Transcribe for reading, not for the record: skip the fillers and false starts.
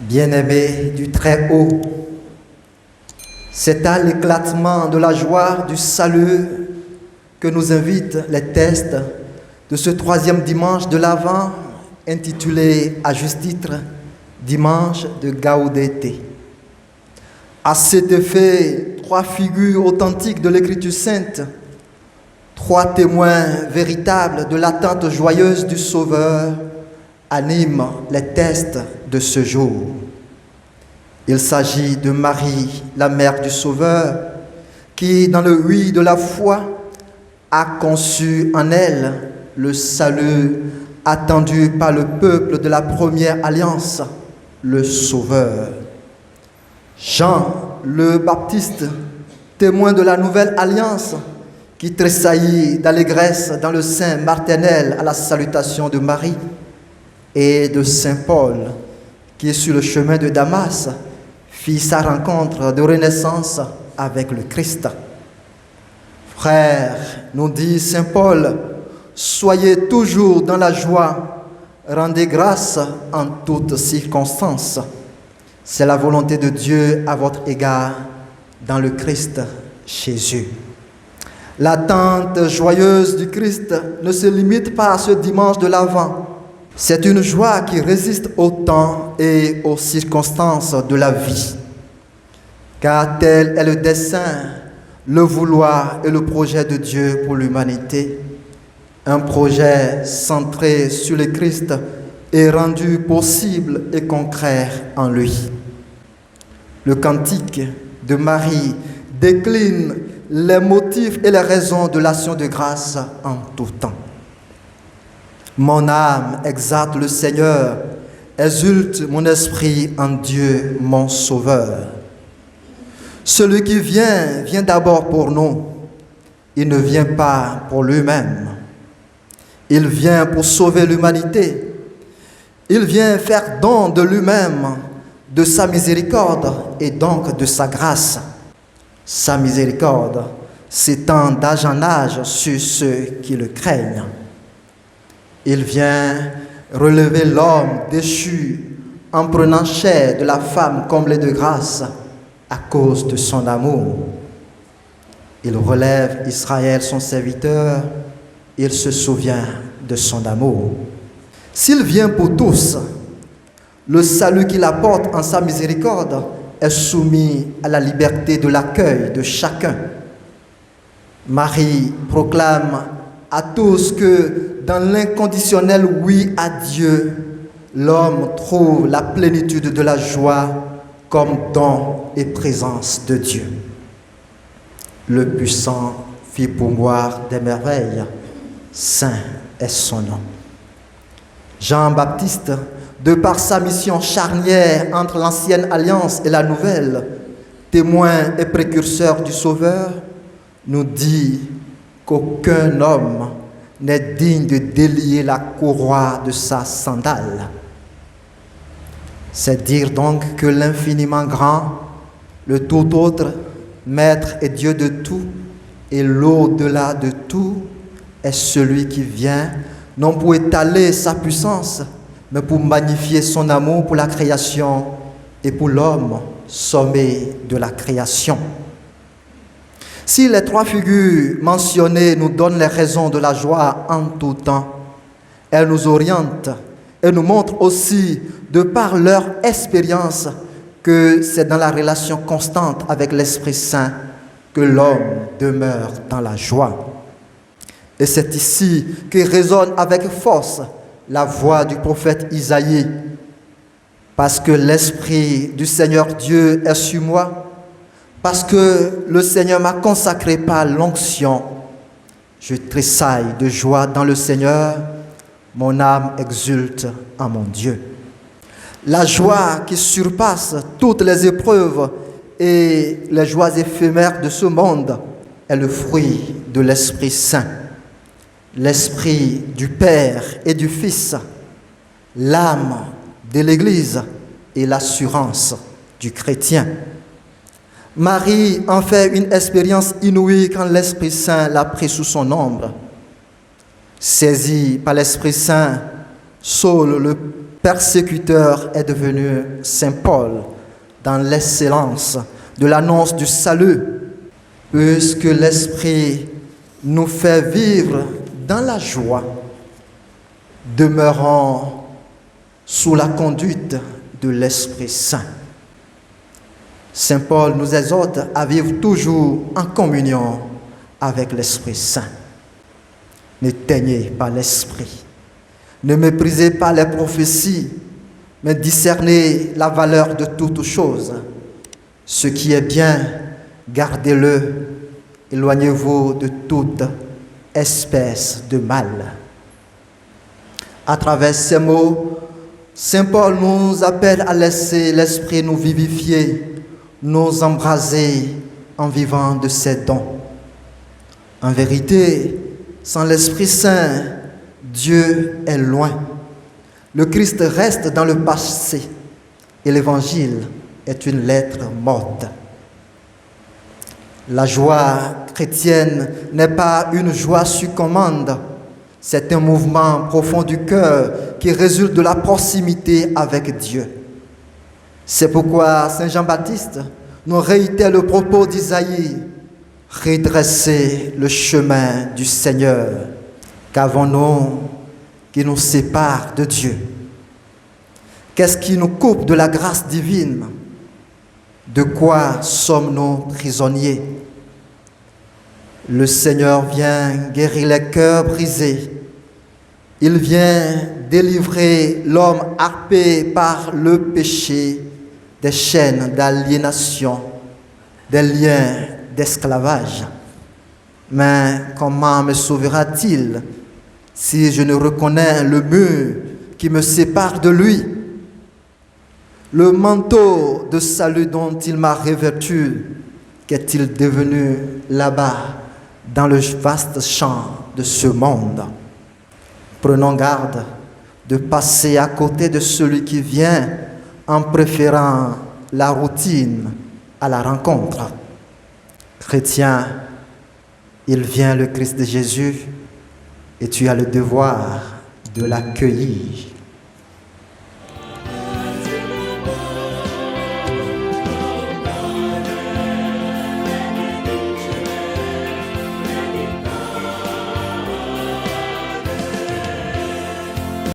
Bien-aimés du Très-Haut, c'est à l'éclatement de la joie du salut que nous invitent les textes de ce troisième dimanche de l'Avent, intitulé à juste titre « Dimanche de Gaudete ». À cet effet, trois figures authentiques de l'Écriture sainte, trois témoins véritables de l'attente joyeuse du Sauveur, animent les textes de ce jour. Il s'agit de Marie, la mère du Sauveur, qui, dans le oui de la foi, a conçu en elle le salut attendu par le peuple de la première alliance, le Sauveur. Jean le Baptiste, témoin de la nouvelle alliance, qui tressaillit d'allégresse dans le sein maternel à la salutation de Marie, et de Saint Paul, qui sur le chemin de Damas fit sa rencontre de renaissance avec le Christ. Frères, nous dit Saint Paul, soyez toujours dans la joie, rendez grâce en toutes circonstances. C'est la volonté de Dieu à votre égard dans le Christ Jésus. L'attente joyeuse du Christ ne se limite pas à ce dimanche de l'Avent. C'est une joie qui résiste au temps et aux circonstances de la vie. Car tel est le dessein, le vouloir et le projet de Dieu pour l'humanité. Un projet centré sur le Christ et rendu possible et concret en lui. Le cantique de Marie décline les motifs et les raisons de l'action de grâce en tout temps. Mon âme exalte le Seigneur, exulte mon esprit en Dieu, mon Sauveur. Celui qui vient, vient d'abord pour nous. Il ne vient pas pour lui-même. Il vient pour sauver l'humanité. Il vient faire don de lui-même, de sa miséricorde et donc de sa grâce. Sa miséricorde s'étend d'âge en âge sur ceux qui le craignent. Il vient relever l'homme déchu en prenant chair de la femme comblée de grâce à cause de son amour. Il relève Israël, son serviteur, il se souvient de son amour. S'il vient pour tous, le salut qu'il apporte en sa miséricorde est soumis à la liberté de l'accueil de chacun. Marie proclame à tous que dans l'inconditionnel oui à Dieu, l'homme trouve la plénitude de la joie comme don et présence de Dieu. Le puissant fit pourvoir des merveilles, saint est son nom. Jean-Baptiste, de par sa mission charnière entre l'ancienne alliance et la nouvelle, témoin et précurseur du Sauveur, nous dit qu'aucun homme n'est digne de délier la courroie de sa sandale. C'est dire donc que l'infiniment grand, le tout autre, Maître et Dieu de tout, et l'au-delà de tout, est celui qui vient, non pour étaler sa puissance, mais pour magnifier son amour pour la création et pour l'homme, sommet de la création. Si les trois figures mentionnées nous donnent les raisons de la joie en tout temps, elles nous orientent et nous montrent aussi, de par leur expérience, que c'est dans la relation constante avec l'Esprit Saint que l'homme demeure dans la joie. Et c'est ici que résonne avec force la voix du prophète Isaïe. Parce que l'Esprit du Seigneur Dieu est sur moi, parce que le Seigneur m'a consacré par l'onction, je tressaille de joie dans le Seigneur, mon âme exulte en mon Dieu. La joie qui surpasse toutes les épreuves et les joies éphémères de ce monde est le fruit de l'Esprit Saint, l'Esprit du Père et du Fils, l'âme de l'Église et l'assurance du chrétien. Marie en fait une expérience inouïe quand l'Esprit Saint l'a pris sous son ombre. Saisi par l'Esprit Saint, Saul, le persécuteur est devenu Saint Paul dans l'excellence de l'annonce du salut, puisque l'Esprit nous fait vivre dans la joie. Demeurons sous la conduite de l'Esprit Saint. Saint Paul nous exhorte à vivre toujours en communion avec l'Esprit Saint. N'éteignez pas l'Esprit. Ne méprisez pas les prophéties, mais discernez la valeur de toutes choses. Ce qui est bien, gardez-le. Éloignez-vous de toute espèce de mal. À travers ces mots, Saint Paul nous appelle à laisser l'Esprit nous vivifier, nous embraser en vivant de ses dons. En vérité, sans l'Esprit Saint, Dieu est loin. Le Christ reste dans le passé et l'Évangile est une lettre morte. La joie chrétienne n'est pas une joie sur commande, c'est un mouvement profond du cœur qui résulte de la proximité avec Dieu. C'est pourquoi Saint Jean-Baptiste nous réitère le propos d'Isaïe: redressez le chemin du Seigneur. Qu'avons-nous qui nous sépare de Dieu? Qu'est-ce qui nous coupe de la grâce divine? De quoi sommes-nous prisonniers? Le Seigneur vient guérir les cœurs brisés. Il vient délivrer l'homme happé par le péché des chaînes d'aliénation, des liens d'esclavage. Mais comment me sauvera-t-il si je ne reconnais le mur qui me sépare de lui? Le manteau de salut dont il m'a revêtu, qu'est-il devenu là-bas dans le vaste champ de ce monde? Prenons garde de passer à côté de celui qui vient en préférant la routine à la rencontre. Chrétien, il vient le Christ de Jésus et tu as le devoir de l'accueillir.